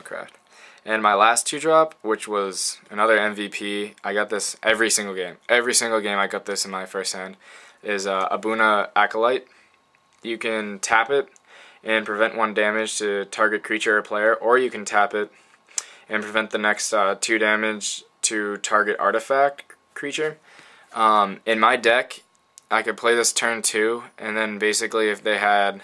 Craft. And my last 2-drop, which was another MVP, I got this every single game. Every single game I got this in my first hand, is Abuna Acolyte. You can tap it and prevent 1 damage to target creature or player, or you can tap it and prevent the next 2 damage to target artifact creature. In my deck, I could play this turn 2, and then basically if they had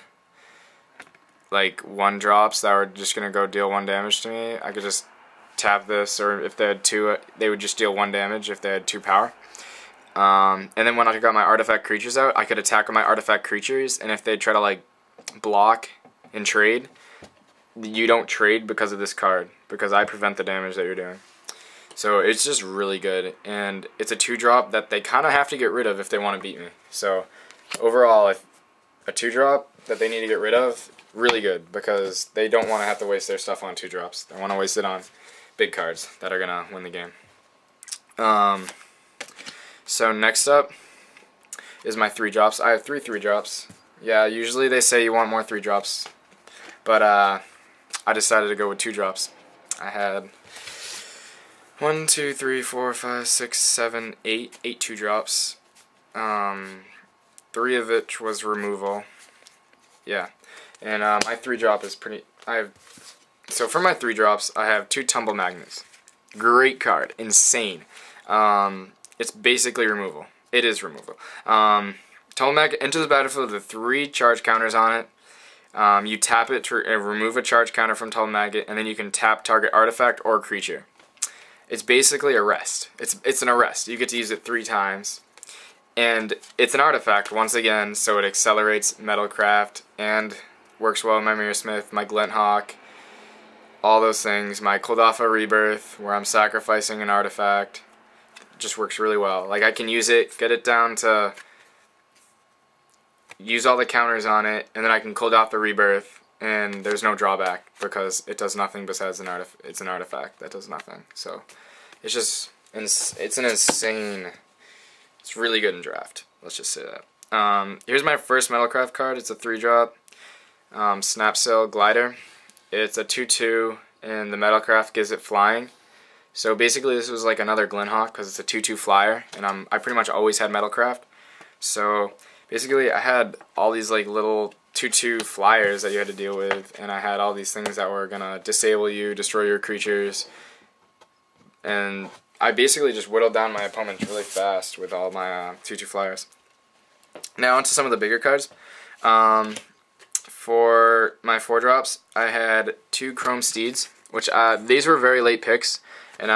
like 1-drops that were just going to go deal 1 damage to me, I could just tap this, or if they had 2, they would just deal 1 damage if they had 2 power. And then when I got my artifact creatures out, I could attack with my artifact creatures, and if they try to like block and trade, you don't trade because of this card, because I prevent the damage that you're doing. So it's just really good, and it's a 2-drop that they kind of have to get rid of if they want to beat me. So overall, if a 2-drop that they need to get rid of, really good, because they don't want to have to waste their stuff on 2-drops. They want to waste it on big cards that are going to win the game. So next up is my 3-drops. I have 3 3-drops. Yeah, usually they say you want more 3-drops, but I decided to go with 2-drops. I had 1, 2, 3, 4, 5, 6, 7, 8 2-drops. 3 of which was removal. Yeah. And my 3-drop is pretty... So for my 3-drops, I have 2 Tumble Magnets. Great card. Insane. It's basically removal. It is removal. Tumble Magnet enters the battlefield with 3 charge counters on it. You tap it to remove a charge counter from Tumble Magnet, and then you can tap target artifact or creature. It's basically a rest. It's an arrest. You get to use it 3 times. And it's an artifact, once again, so it accelerates Metalcraft and works well with my Mirrorsmith, my Glinthawk, all those things. My Koldafa Rebirth, where I'm sacrificing an artifact, just works really well. Like, I can use it, get it down to use all the counters on it, and then I can Koldafa the Rebirth, and there's no drawback because it does nothing besides it's an artifact that does nothing. So it's just it's an insane. It's really good in draft. Let's just say that. Here's my first Metalcraft card. It's a 3-drop. Snapsail Glider. It's a 2/2, and the Metalcraft gives it flying. So basically, this was like another Glinthawk because it's a 2/2 flyer, and I pretty much always had Metalcraft. So basically, I had all these like little 2/2 flyers that you had to deal with, and I had all these things that were gonna disable you, destroy your creatures, and I basically just whittled down my opponents really fast with all my 2/2 flyers. Now onto some of the bigger cards. For my 4-drops, I had 2 Chrome Steeds, which these were very late picks, and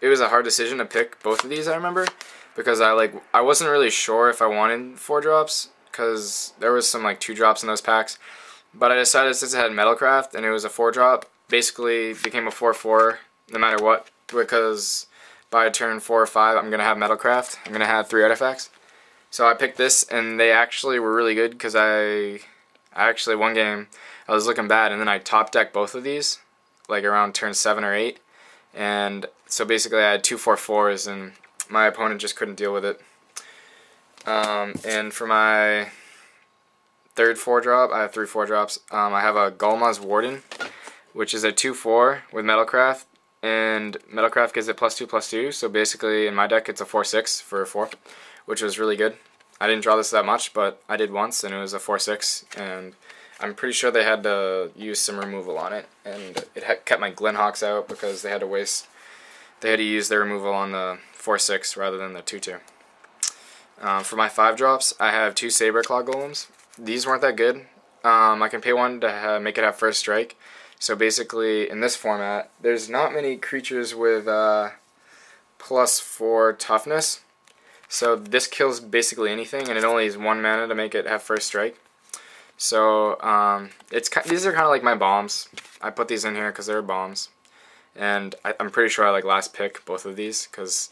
it was a hard decision to pick both of these, I remember, because I wasn't really sure if I wanted 4-drops, because there was some like 2-drops in those packs, but I decided since it had Metalcraft and it was a 4-drop, basically became a 4/4 no matter what, because by turn 4 or 5 I'm gonna have Metalcraft. I'm gonna have 3 artifacts. So I picked this, and they actually were really good because I actually, one game, I was looking bad, and then I top decked both of these, like around turn 7 or 8, and so basically I had 2 4/4s, and my opponent just couldn't deal with it. And for my third 4-drop, I have 3 4-drops. I have a Gulma's Warden, which is a 2/4 with Metalcraft, and Metalcraft gives it +2/+2, so basically in my deck it's a 4/6 for a 4, which was really good. I didn't draw this that much, but I did once, and it was a 4/6, and I'm pretty sure they had to use some removal on it, and it kept my Glinthawks out because they had to use their removal on the 4/6 rather than the 2/2. For my 5-drops, I have 2 Saberclaw Golems. These weren't that good. I can pay 1 to make it have first strike. So basically, in this format, there's not many creatures with +4 toughness. So this kills basically anything, and it only is 1 mana to make it have first strike. So these are kind of like my bombs. I put these in here because they're bombs, and I'm pretty sure I like last pick both of these because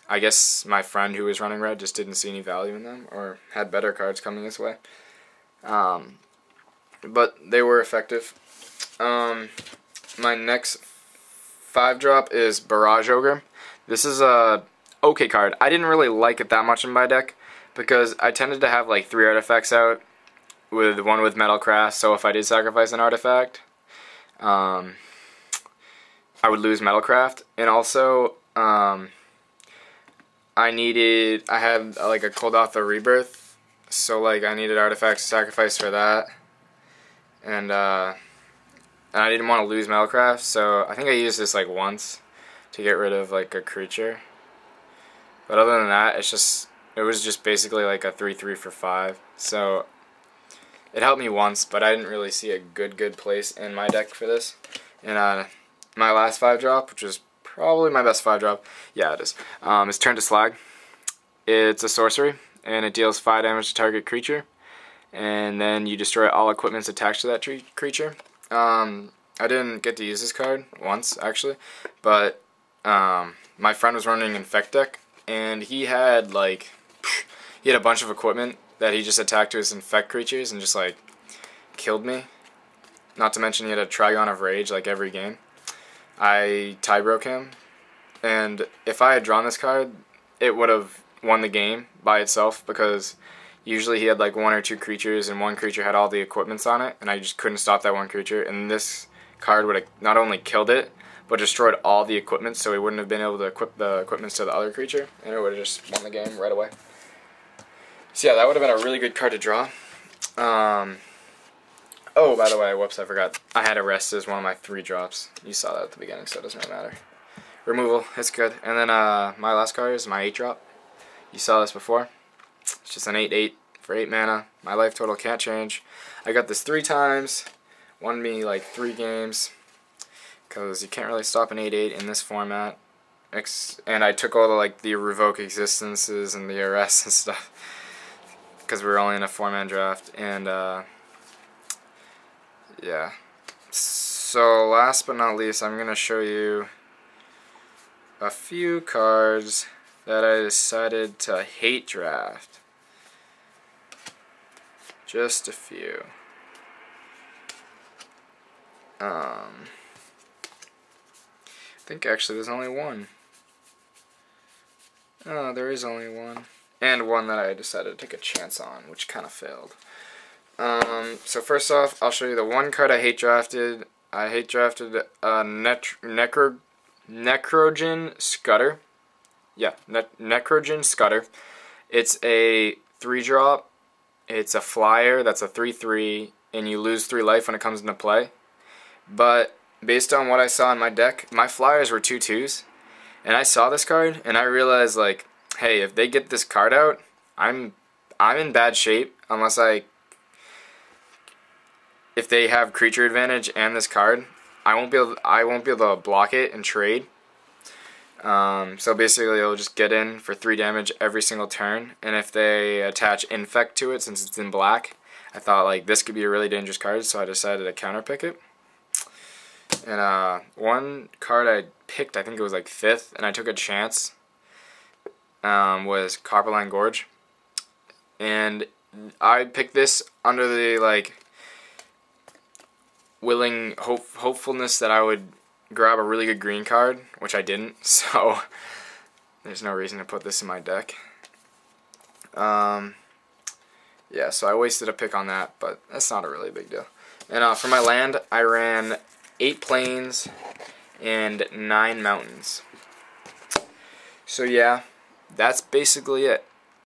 I guess my friend who was running red just didn't see any value in them or had better cards coming this way. But they were effective. My next 5-drop is Barrage Ogre. This is a okay card. I didn't really like it that much in my deck because I tended to have like 3 artifacts out, with 1 with Metalcraft, so if I did sacrifice an artifact, I would lose Metalcraft, and also I had like a Cold Rebirth, so like I needed Artifacts to sacrifice for that, and I didn't want to lose Metalcraft, so I think I used this like once to get rid of like a creature. But other than that, it was just basically like a 3/3 for 5. So it helped me once, but I didn't really see a good place in my deck for this. And my last 5-drop, which is probably my best 5-drop, yeah it is Turn to Slag. It's a sorcery, and it deals 5 damage to target creature, and then you destroy all equipments attached to that creature. I didn't get to use this card once, actually, but my friend was running Infect deck, and he had a bunch of equipment that he just attacked to his Infect creatures and just like killed me. Not to mention he had a Trigon of Rage like every game. I tie broke him, and if I had drawn this card, it would have won the game by itself, because usually he had like 1 or 2 creatures, and one creature had all the equipments on it, and I just couldn't stop that one creature, and this card would have not only killed it, but destroyed all the equipment, so he wouldn't have been able to equip the equipments to the other creature, and it would have just won the game right away. So yeah, that would have been a really good card to draw. Oh, by the way, whoops, I forgot. I had Arrest as one of my 3 drops. You saw that at the beginning, so it doesn't really matter. Removal, it's good. And then my last card is my 8-drop. You saw this before. It's just an 8/8 for 8 mana. My life total can't change. I got this 3 times. Won me like 3 games, because you can't really stop an 8/8 in this format. And I took all the Revoke Existences and the Arrests and stuff, because we were only in a 4-man draft. And yeah. So last but not least, I'm going to show you a few cards that I decided to hate draft. Just a few. I think actually there's only one. Oh, there is only one. And one that I decided to take a chance on, which kind of failed. So first off, I'll show you the one card I hate drafted. I hate drafted Necrogen Scudder. Yeah, Necrogen Scudder. It's a 3-drop. It's a flyer that's a 3/3, and you lose 3 life when it comes into play. But based on what I saw in my deck, my flyers were 2/2s, and I saw this card, and I realized, like, hey, if they get this card out, I'm in bad shape if they have creature advantage and this card, I won't be able to block it and trade. So basically, it'll just get in for 3 damage every single turn, and if they attach Infect to it, since it's in black, I thought like this could be a really dangerous card, so I decided to counterpick it. And one card I picked, I think it was like 5th, and I took a chance, was Copperline Gorge, and I picked this under the hopefulness that I would grab a really good green card, which I didn't, so there's no reason to put this in my deck. Yeah, so I wasted a pick on that, but that's not a really big deal. And for my land, I ran 8 plains and 9 mountains. So yeah, that's basically it.